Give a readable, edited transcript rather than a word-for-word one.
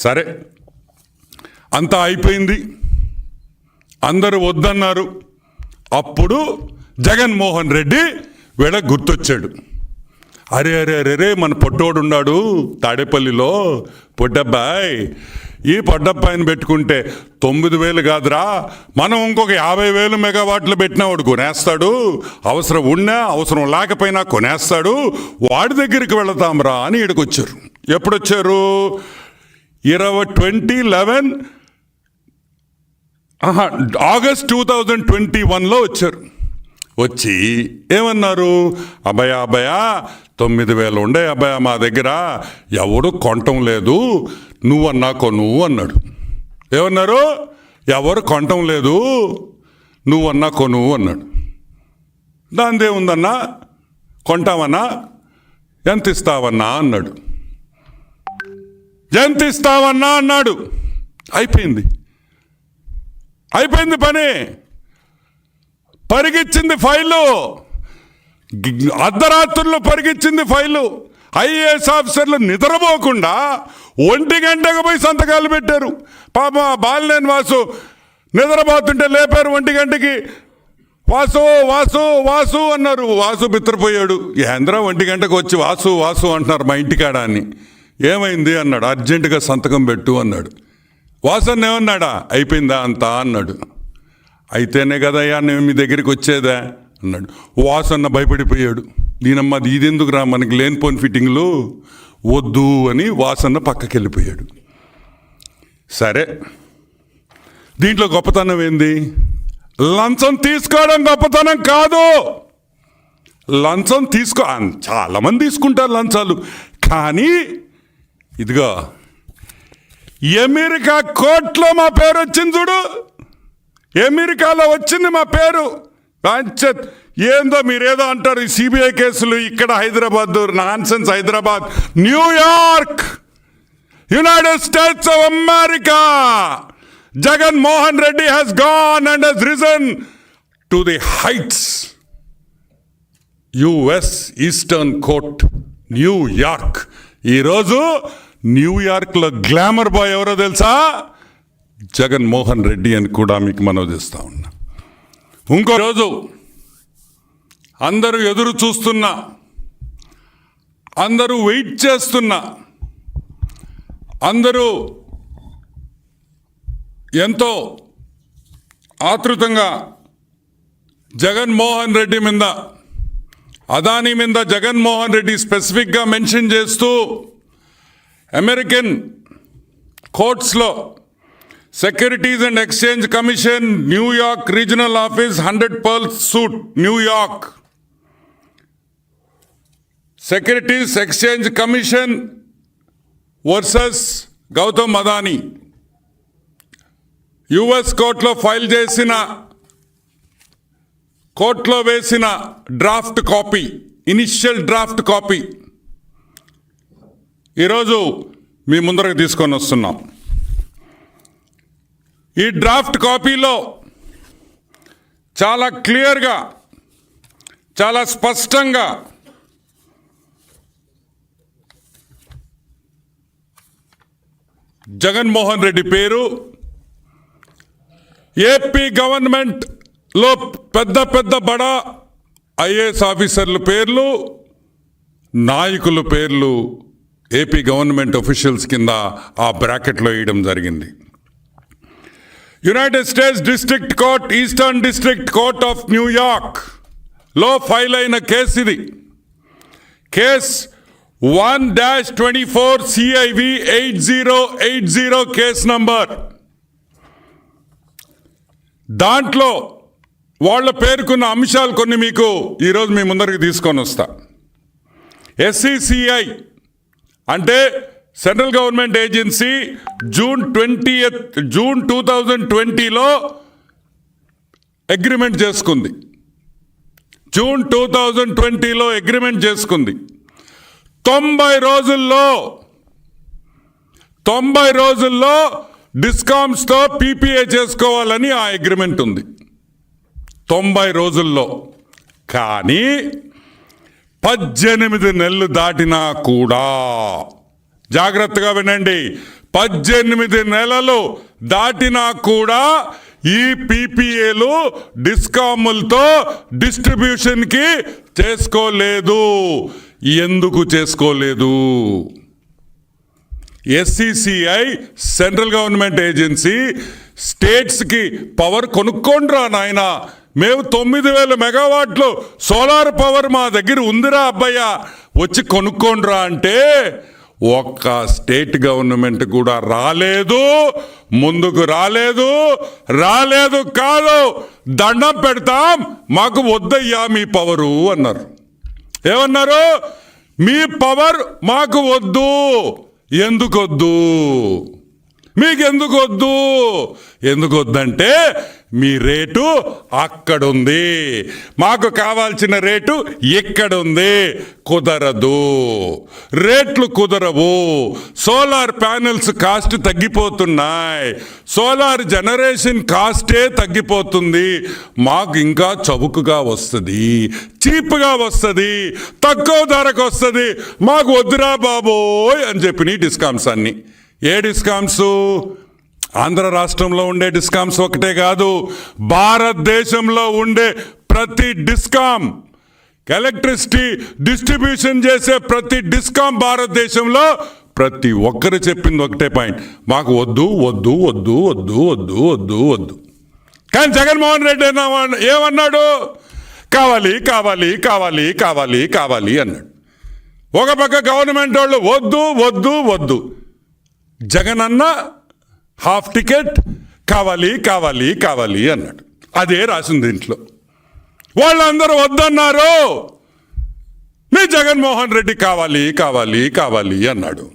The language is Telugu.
సరే, అంతా అయిపోయింది, అందరూ వద్దన్నారు. అప్పుడు జగన్మోహన్ రెడ్డి వీళ్ళకి గుర్తొచ్చాడు. అరే అరే అరే రే మన పొట్టోడు ఉన్నాడు తాడేపల్లిలో, పొట్టబ్బాయి, ఈ పొట్టబ్బాయిని పెట్టుకుంటే 9,000 కాదురా, మనం ఇంకొక 50,000 మెగావాట్లు పెట్టినా వాడు కొనేస్తాడు, అవసరం ఉన్నా అవసరం లేకపోయినా కొనేస్తాడు, వాడి దగ్గరికి వెళతాంరా అని ఈడికి వచ్చారు. ఎప్పుడొచ్చారు? 2011 ఆగస్ట్ 2021లో వచ్చారు. వచ్చి ఏమన్నారు? అభయా 9,000 ఉండే అభయ మా దగ్గర, ఎవడు కొనటం లేదు, నువ్వన్నా కొను అన్నాడు. ఏమన్నారు? ఎవరు కొనటం లేదు, నువ్వన్నా కొను అన్నాడు. దానిదేముందన్నా, కొంటావన్నా, ఎంత ఇస్తావన్నా అన్నాడు. ఎంత ఇస్తావన్నా అన్నాడు. అయిపోయింది పని. పరిగిచ్చింది ఫైలు, అర్ధరాత్రుల్లో పరిగిచ్చింది ఫైలు. ఐఏఎస్ ఆఫీసర్లు నిద్రపోకుండా 1 గంటకు పోయి సంతకాలు పెట్టారు. పాప బాలినేని వాసు నిద్రపోతుంటే లేపారు 1 గంటకి. వాసు వాసు వాసు అన్నారు. వాసు బిత్రపోయాడు. ఏంద్రా 1 గంటకు వచ్చి వాసు వాసు అంటున్నారు మా ఇంటికాడ అని. ఏమైంది అన్నాడు. అర్జెంటుగా సంతకం పెట్టు అన్నాడు. వాసన్న ఏమన్నాడా? అయిపోయిందా అంతా అన్నాడు. అయితేనే కదయ్యా నేను మీ దగ్గరికి వచ్చేదా అన్నాడు. వాసన్న భయపడిపోయాడు. దీనమ్మ ఇదెందుకు రా, మనకి లేనిపోని ఫిట్టింగ్లు వద్దు అని వాసన్న పక్కకి వెళ్ళిపోయాడు. సరే, దీంట్లో గొప్పతనం ఏంది? లంచం తీసుకోవడం గొప్పతనం కాదు. లంచం చాలామంది తీసుకుంటారు లంచాలు. కానీ ఇదిగో అమెరికా కోర్టులో మా పేరు వచ్చింది చూడు, అమెరికాలో వచ్చింది మా పేరు. ఏందో మీరేదో అంటారు ఈ సిబిఐ కేసులు, ఇక్కడ Hyderabad nonsense. Hyderabad, New York, United states of America. Jaganmohan Reddy has gone and has risen to the heights. US eastern court, New York. ఈరోజు న్యూయార్క్లో గ్లామర్ బాయ్ ఎవరో తెలుసా? జగన్మోహన్ రెడ్డి అని కూడా మీకు మనవి చేస్తా ఉన్నా. ఇంకో రోజు అందరూ ఎదురు చూస్తున్నా, అందరూ వెయిట్ చేస్తున్నా, అందరూ ఎంతో ఆతృతంగా జగన్మోహన్ రెడ్డి మీద, అదానీ మీద జగన్మోహన్ రెడ్డి స్పెసిఫిక్గా మెన్షన్ చేస్తూ అమెరికన్ కోర్ట్స్లో securities and exchange commission New York regional office 100 Pearl suite New York, securities exchange commission versus Gautam Adani US కోర్టులో ఫైల్ చేసిన, కోర్టులో వేసిన draft copy, initial draft copy ఈరోజు మీ ముందరకు తీసుకొని వస్తున్నాం. ఈ డ్రాఫ్ట్ కాపీలో చాలా క్లియర్గా, చాలా స్పష్టంగా జగన్మోహన్ రెడ్డి పేరు, ఏపీ గవర్నమెంట్లో పెద్ద పెద్ద బడా ఐఏఎస్ ఆఫీసర్ల పేర్లు, నాయకుల పేర్లు ఏపీ గవర్నమెంట్ ఆఫీషియల్స్ కింద ఆ బ్రాకెట్లో వేయడం జరిగింది. United states district court, eastern district court of New York లో ఫైల్ అయిన కేసు ఇది. Case 1-24 CIV 8080 case number. దాంట్లో వాళ్ళ పేర్కొన్న అంశాలు కొన్ని మీకు ఈరోజు మీ ముందరికి తీసుకొని వస్తా. SCCI అంటే సెంట్రల్ గవర్నమెంట్ ఏజెన్సీ జూన్ 2020లో అగ్రిమెంట్ చేసుకుంది. జూన్ 2020లో అగ్రిమెంట్ చేసుకుంది. 90 రోజుల్లో డిస్కామ్స్తో PPA చేసుకోవాలని ఆ అగ్రిమెంట్ ఉంది. 90 రోజుల్లో. కానీ 18 నెలలు దాటినా కూడా, జాగ్రత్తగా వినండి, 18 నెలలు దాటినా కూడా ఈ పీపీఏలు డిస్కాములతో డిస్ట్రిబ్యూషన్కి చేసుకోలేదు. ఎందుకు చేసుకోలేదు? SCCI సెంట్రల్ గవర్నమెంట్ ఏజెన్సీ స్టేట్స్కి పవర్ కొనుక్కోండ్రా నాయన, మేము 9,000 మెగావాట్లు సోలార్ పవర్ మా దగ్గర ఉందిరా అబ్బయ్య, వచ్చి కొనుక్కోండ్రా అంటే ఒక్క స్టేట్ గవర్నమెంట్ కూడా రాలేదు, ముందుకు రాలేదు కాదు, దండం పెడతాం, మాకు వద్దయ్యా మీ పవరు అన్నారు. ఏమన్నారు? మీ పవర్ మాకు వద్దు. ఎందుకొద్దు? మీకెందుకు వద్దు? ఎందుకు వద్దంటే మీ రేటు అక్కడుంది, మాకు కావాల్సిన రేటు ఇక్కడుంది. కుదరదు, రేట్లు కుదరవు. సోలార్ ప్యానెల్స్ కాస్ట్ తగ్గిపోతున్నాయి, సోలార్ జనరేషన్ కాస్టే తగ్గిపోతుంది. మాకు ఇంకా చౌకగా వస్తుంది, చీప్గా వస్తుంది, తక్కువ ధరకు వస్తుంది, మాకు వద్దురా బాబోయ్ అని చెప్పిన డిస్కామ్స్ అన్ని. ఏ డిస్కామ్స్? ఆంధ్ర రాష్ట్రంలో ఉండే డిస్కామ్స్ ఒకటే కాదు, భారతదేశంలో ఉండే ప్రతి డిస్కామ్, ఎలక్ట్రిసిటీ డిస్ట్రిబ్యూషన్ చేసే ప్రతి డిస్కామ్ భారతదేశంలో ప్రతి ఒక్కరు చెప్పింది ఒకటే పాయింట్, మాకు వద్దు వద్దు వద్దు వద్దు వద్దు వద్దు వద్దు. కానీ జగన్మోహన్ రెడ్డి ఏమన్నాడు? కావాలి కావాలి కావాలి కావాలి కావాలి అన్నాడు. ఒక పక్క గవర్నమెంట్ వాళ్ళు వద్దు వద్దు వద్దు, జగన్ అన్న హాఫ్ టికెట్ కావాలి కావాలి కావాలి అన్నాడు. అదే రాసింది దీంట్లో. వాళ్ళందరూ వద్దన్నారు, మీ జగన్మోహన్ రెడ్డి కావాలి కావాలి కావాలి అన్నాడు.